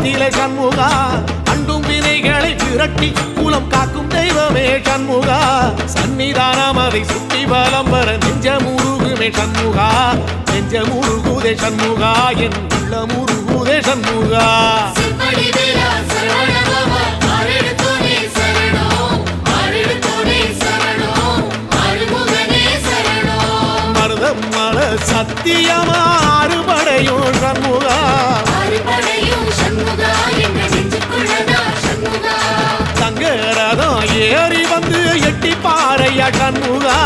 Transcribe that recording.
நிலை சண்முகா அண்டும் வினைகளை விரட்டி குலம் காக்கும் தெய்வமே சண்முகா சன்னிதானம் அதை சுற்றி பலம் வர நெஞ்சமுருகுமே சண்முகா நெஞ்சமுருகுதே சண்முகா என் உள்ளமுருகுதே சண்முகா மருதமல சத்தியமா அறுபடையும் சண்முகா தங்கரதம் ஏறி வந்து எட்டி பாறையா சண்முகா